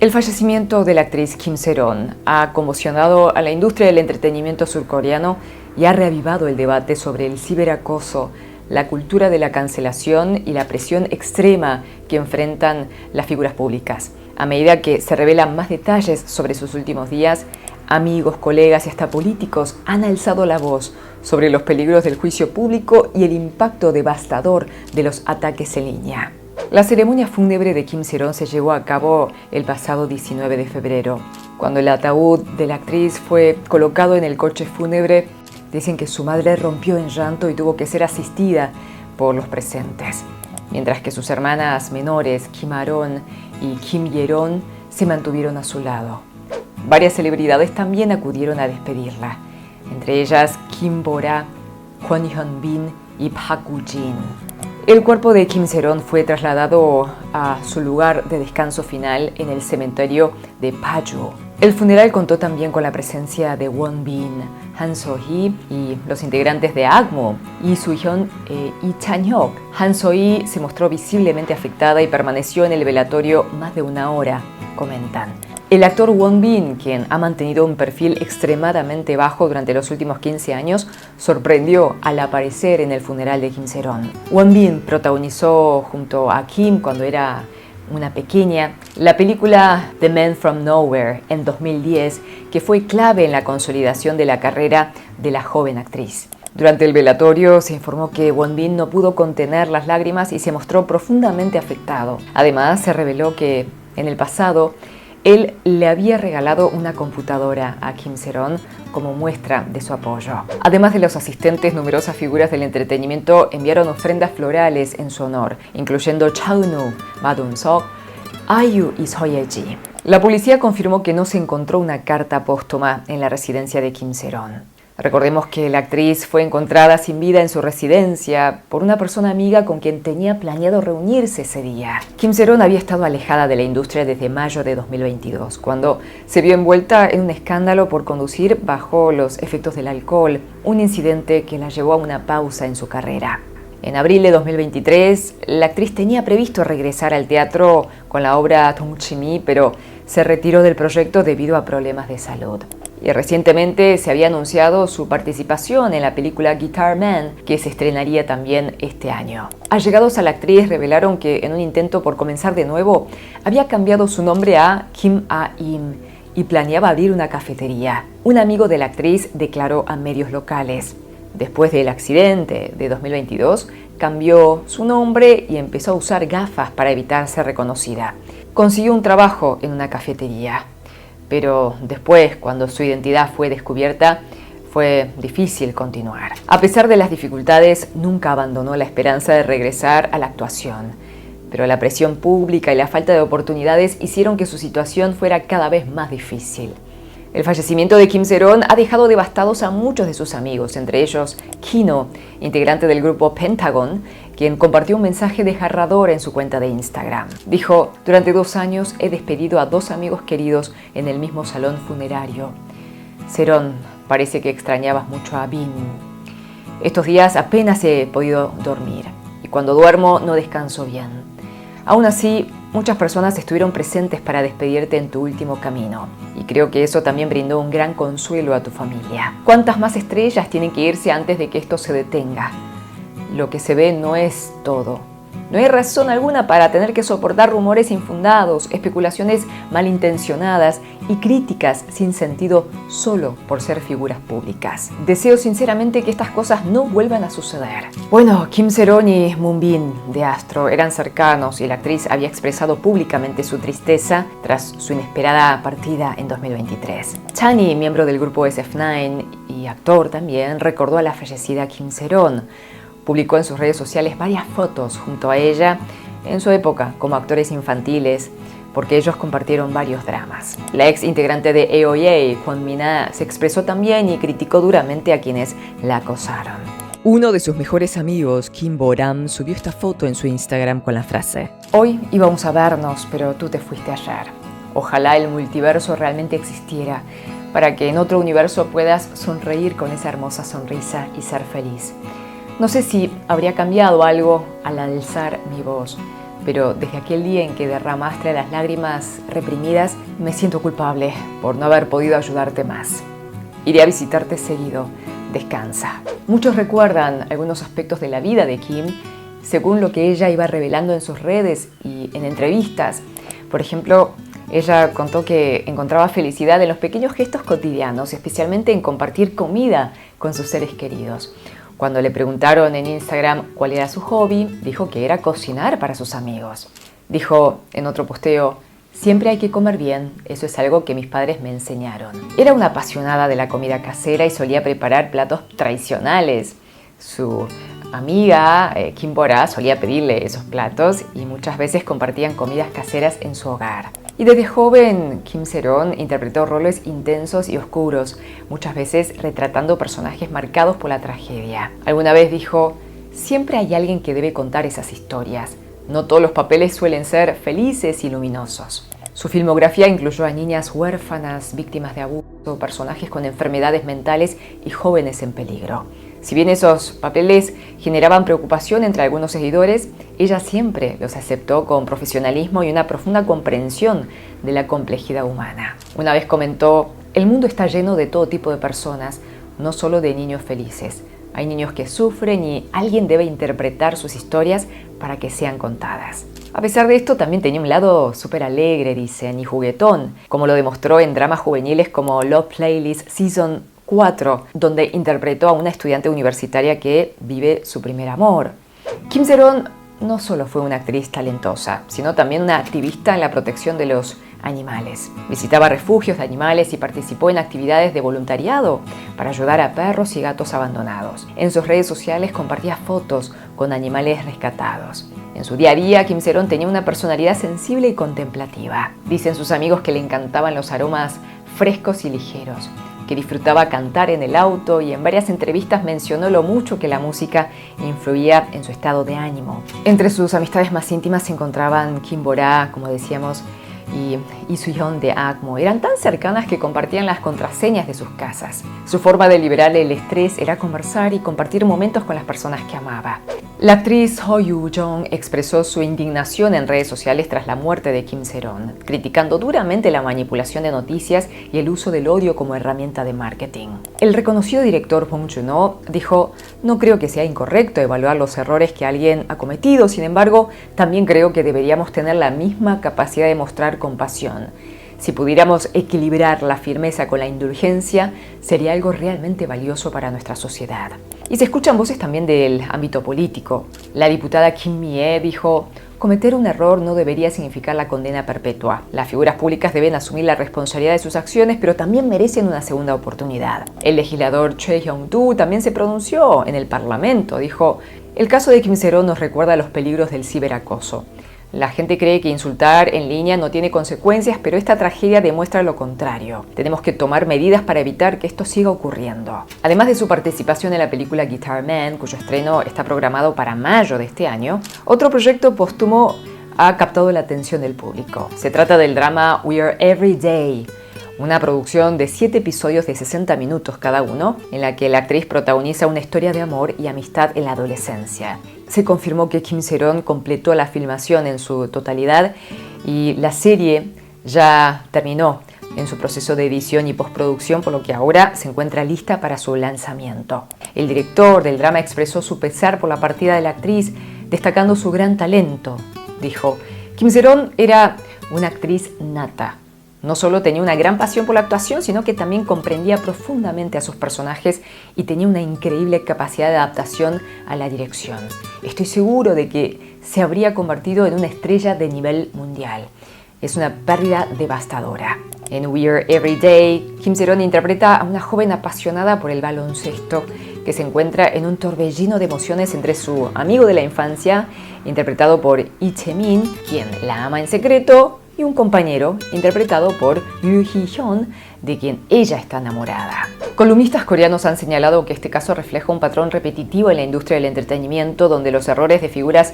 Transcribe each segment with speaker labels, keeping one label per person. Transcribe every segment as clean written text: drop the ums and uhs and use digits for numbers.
Speaker 1: El fallecimiento de la actriz Kim Se-ron ha conmocionado a la industria del entretenimiento surcoreano y ha reavivado el debate sobre el ciberacoso, la cultura de la cancelación y la presión extrema que enfrentan las figuras públicas. A medida que se revelan más detalles sobre sus últimos días, amigos, colegas y hasta políticos han alzado la voz sobre los peligros del juicio público y el impacto devastador de los ataques en línea. La ceremonia fúnebre de Kim Se-ron se llevó a cabo el pasado 19 de febrero. Cuando el ataúd de la actriz fue colocado en el coche fúnebre, dicen que su madre rompió en llanto y tuvo que ser asistida por los presentes, mientras que sus hermanas menores, Kim Ha-ron y Kim Ye-ron, se mantuvieron a su lado. Varias celebridades también acudieron a despedirla, entre ellas Kim Bo-ra, Kwon Hyun-bin y Park Woo-jin. El cuerpo de Kim Se-ron fue trasladado a su lugar de descanso final en el cementerio de Paju. El funeral contó también con la presencia de Won Bin, Han So-hee y los integrantes de AKMO, Lee Soo-hyun y Chan-hyuk. Han So-hee se mostró visiblemente afectada y permaneció en el velatorio más de una hora, comentan. El actor Won Bin, quien ha mantenido un perfil extremadamente bajo durante los últimos 15 años, sorprendió al aparecer en el funeral de Kim Se-ron. Won Bin protagonizó junto a Kim cuando era una pequeña la película The Man from Nowhere en 2010, que fue clave en la consolidación de la carrera de la joven actriz. Durante el velatorio se informó que Won Bin no pudo contener las lágrimas y se mostró profundamente afectado. Además, se reveló que en el pasado él le había regalado una computadora a Kim Se-ron como muestra de su apoyo. Además de los asistentes, numerosas figuras del entretenimiento enviaron ofrendas florales en su honor, incluyendo Cha-eun-woo, Ma Dong-seok, IU y Seo Ye-ji. La policía confirmó que no se encontró una carta póstuma en la residencia de Kim Se-ron. Recordemos que la actriz fue encontrada sin vida en su residencia por una persona amiga con quien tenía planeado reunirse ese día. Kim Se-ron había estado alejada de la industria desde mayo de 2022, cuando se vio envuelta en un escándalo por conducir bajo los efectos del alcohol, un incidente que la llevó a una pausa en su carrera. En abril de 2023, la actriz tenía previsto regresar al teatro con la obra Dongchimi, pero se retiró del proyecto debido a problemas de salud. Y recientemente se había anunciado su participación en la película Guitar Man, que se estrenaría también este año. Allegados a la actriz revelaron que en un intento por comenzar de nuevo, había cambiado su nombre a Kim A-im y planeaba abrir una cafetería. Un amigo de la actriz declaró a medios locales. Después del accidente de 2022, cambió su nombre y empezó a usar gafas para evitar ser reconocida. Consiguió un trabajo en una cafetería. Pero después, cuando su identidad fue descubierta, fue difícil continuar. A pesar de las dificultades, nunca abandonó la esperanza de regresar a la actuación. Pero la presión pública y la falta de oportunidades hicieron que su situación fuera cada vez más difícil. El fallecimiento de Kim Se-ron ha dejado devastados a muchos de sus amigos, entre ellos Kino, integrante del grupo Pentagon, quien compartió un mensaje desgarrador en su cuenta de Instagram. Dijo: "Durante 2 años he despedido a 2 amigos queridos en el mismo salón funerario. Se-ron, parece que extrañabas mucho a Bin. Estos días apenas he podido dormir y cuando duermo no descanso bien. Aún así, muchas personas estuvieron presentes para despedirte en tu último camino y creo que eso también brindó un gran consuelo a tu familia. ¿Cuántas más estrellas tienen que irse antes de que esto se detenga? Lo que se ve no es todo. No hay razón alguna para tener que soportar rumores infundados, especulaciones malintencionadas y críticas sin sentido solo por ser figuras públicas. Deseo sinceramente que estas cosas no vuelvan a suceder". Bueno, Kim Se-ron y Moon Bin de Astro eran cercanos y la actriz había expresado públicamente su tristeza tras su inesperada partida en 2023. Chani, miembro del grupo SF9 y actor también, recordó a la fallecida Kim Se-ron. Publicó en sus redes sociales varias fotos junto a ella en su época como actores infantiles, porque ellos compartieron varios dramas. La ex integrante de AOA, Kwon Min-ah, se expresó también y criticó duramente a quienes la acosaron. Uno de sus mejores amigos, Kim Bo-ra, subió esta foto en su Instagram con la frase: "Hoy íbamos a vernos, pero tú te fuiste ayer. Ojalá el multiverso realmente existiera, para que en otro universo puedas sonreír con esa hermosa sonrisa y ser feliz. No sé si habría cambiado algo al alzar mi voz, pero desde aquel día en que derramaste las lágrimas reprimidas, me siento culpable por no haber podido ayudarte más. Iré a visitarte seguido. Descansa. Muchos recuerdan algunos aspectos de la vida de Kim según lo que ella iba revelando en sus redes y en entrevistas. Por ejemplo, ella contó que encontraba felicidad en los pequeños gestos cotidianos, especialmente en compartir comida con sus seres queridos. Cuando le preguntaron en Instagram cuál era su hobby, dijo que era cocinar para sus amigos. Dijo en otro posteo: siempre hay que comer bien, eso es algo que mis padres me enseñaron. Era una apasionada de la comida casera y solía preparar platos tradicionales. Su amiga Kim Bora solía pedirle esos platos y muchas veces compartían comidas caseras en su hogar. Y desde joven, Kim Se-ron interpretó roles intensos y oscuros, muchas veces retratando personajes marcados por la tragedia. Alguna vez dijo: siempre hay alguien que debe contar esas historias. No todos los papeles suelen ser felices y luminosos. Su filmografía incluyó a niñas huérfanas, víctimas de abuso, personajes con enfermedades mentales y jóvenes en peligro. Si bien esos papeles generaban preocupación entre algunos seguidores, ella siempre los aceptó con profesionalismo y una profunda comprensión de la complejidad humana. Una vez comentó: el mundo está lleno de todo tipo de personas, no solo de niños felices. Hay niños que sufren y alguien debe interpretar sus historias para que sean contadas. A pesar de esto, también tenía un lado súper alegre, dicen, y juguetón, como lo demostró en dramas juveniles como Love Playlist Season 4, donde interpretó a una estudiante universitaria que vive su primer amor. Kim Se-ron no solo fue una actriz talentosa, sino también una activista en la protección de los animales. Visitaba refugios de animales y participó en actividades de voluntariado para ayudar a perros y gatos abandonados. En sus redes sociales compartía fotos con animales rescatados. En su día a día, Kim Se-ron tenía una personalidad sensible y contemplativa. Dicen sus amigos que le encantaban los aromas frescos y ligeros, que disfrutaba cantar en el auto, y en varias entrevistas mencionó lo mucho que la música influía en su estado de ánimo. Entre sus amistades más íntimas se encontraban Kim Bora, como decíamos, y Lee Soo-hyun de ACMO. Eran tan cercanas que compartían las contraseñas de sus casas. Su forma de liberar el estrés era conversar y compartir momentos con las personas que amaba. La actriz Ho Yoo-jung expresó su indignación en redes sociales tras la muerte de Kim Se-ron, criticando duramente la manipulación de noticias y el uso del odio como herramienta de marketing. El reconocido director Bong Joon-ho dijo: no creo que sea incorrecto evaluar los errores que alguien ha cometido, sin embargo, también creo que deberíamos tener la misma capacidad de mostrar compasión. Si pudiéramos equilibrar la firmeza con la indulgencia, sería algo realmente valioso para nuestra sociedad. Y se escuchan voces también del ámbito político. La diputada Kim Mi-hee dijo: cometer un error no debería significar la condena perpetua. Las figuras públicas deben asumir la responsabilidad de sus acciones, pero también merecen una segunda oportunidad. El legislador Choi Hyung-doo también se pronunció en el Parlamento. Dijo: el caso de Kim Se-ron nos recuerda los peligros del ciberacoso. La gente cree que insultar en línea no tiene consecuencias, pero esta tragedia demuestra lo contrario. Tenemos que tomar medidas para evitar que esto siga ocurriendo. Además de su participación en la película Guitar Man, cuyo estreno está programado para mayo de este año, otro proyecto póstumo ha captado la atención del público. Se trata del drama We Are Every Day, una producción de 7 episodios de 60 minutos cada uno, en la que la actriz protagoniza una historia de amor y amistad en la adolescencia. Se confirmó que Kim Se-ron completó la filmación en su totalidad y la serie ya terminó en su proceso de edición y postproducción, por lo que ahora se encuentra lista para su lanzamiento. El director del drama expresó su pesar por la partida de la actriz, destacando su gran talento. Dijo: Kim Se-ron era una actriz nata. No solo tenía una gran pasión por la actuación, sino que también comprendía profundamente a sus personajes y tenía una increíble capacidad de adaptación a la dirección. Estoy seguro de que se habría convertido en una estrella de nivel mundial. Es una pérdida devastadora. En We Are Every Day, Kim Se-ron interpreta a una joven apasionada por el baloncesto que se encuentra en un torbellino de emociones entre su amigo de la infancia, interpretado por Lee Chae-min, quien la ama en secreto, y un compañero, interpretado por Yoo Hee-hyun, de quien ella está enamorada. Columnistas coreanos han señalado que este caso refleja un patrón repetitivo en la industria del entretenimiento, donde los errores de figuras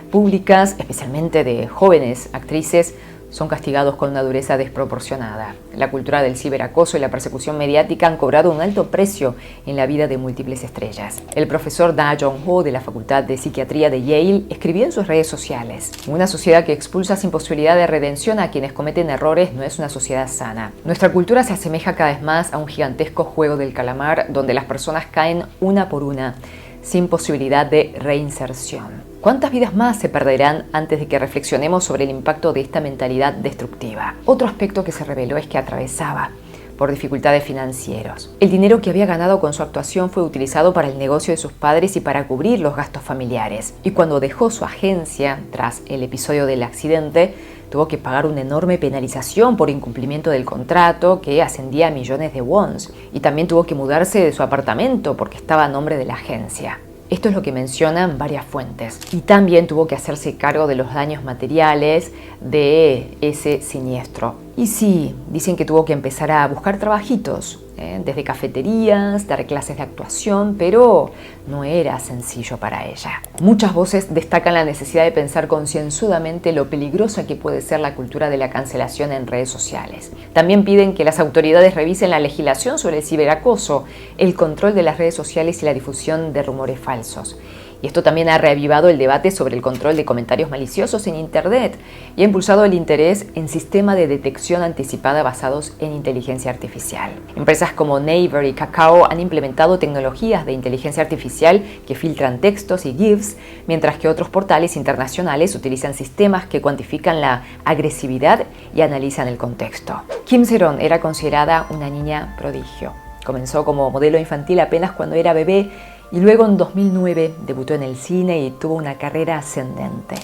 Speaker 1: públicas, especialmente de jóvenes actrices, son castigados con una dureza desproporcionada. La cultura del ciberacoso y la persecución mediática han cobrado un alto precio en la vida de múltiples estrellas. El profesor Da Jong-ho de la Facultad de Psiquiatría de Yale escribió en sus redes sociales: una sociedad que expulsa sin posibilidad de redención a quienes cometen errores no es una sociedad sana. Nuestra cultura se asemeja cada vez más a un gigantesco juego del calamar donde las personas caen una por una, sin posibilidad de reinserción. ¿Cuántas vidas más se perderán antes de que reflexionemos sobre el impacto de esta mentalidad destructiva? Otro aspecto que se reveló es que atravesaba por dificultades financieras. El dinero que había ganado con su actuación fue utilizado para el negocio de sus padres y para cubrir los gastos familiares. Y cuando dejó su agencia, tras el episodio del accidente, tuvo que pagar una enorme penalización por incumplimiento del contrato que ascendía a millones de wons. Y también tuvo que mudarse de su apartamento porque estaba a nombre de la agencia. Esto es lo que mencionan varias fuentes. Y también tuvo que hacerse cargo de los daños materiales de ese siniestro. Y sí, dicen que tuvo que empezar a buscar trabajitos, desde cafeterías, dar clases de actuación, pero no era sencillo para ella. Muchas voces destacan la necesidad de pensar concienzudamente lo peligrosa que puede ser la cultura de la cancelación en redes sociales. También piden que las autoridades revisen la legislación sobre el ciberacoso, el control de las redes sociales y la difusión de rumores falsos. Y esto también ha reavivado el debate sobre el control de comentarios maliciosos en Internet y ha impulsado el interés en sistemas de detección anticipada basados en inteligencia artificial. Empresas como Naver y Kakao han implementado tecnologías de inteligencia artificial que filtran textos y GIFs, mientras que otros portales internacionales utilizan sistemas que cuantifican la agresividad y analizan el contexto. Kim Se-ron era considerada una niña prodigio. Comenzó como modelo infantil apenas cuando era bebé y luego en 2009 debutó en el cine y tuvo una carrera ascendente.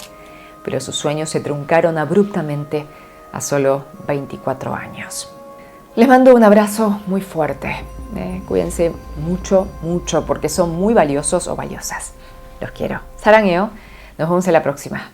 Speaker 1: Pero sus sueños se truncaron abruptamente a solo 24 años. Les mando un abrazo muy fuerte. Cuídense mucho, mucho, porque son muy valiosos o valiosas. Los quiero. Sarangeo. Nos vemos en la próxima.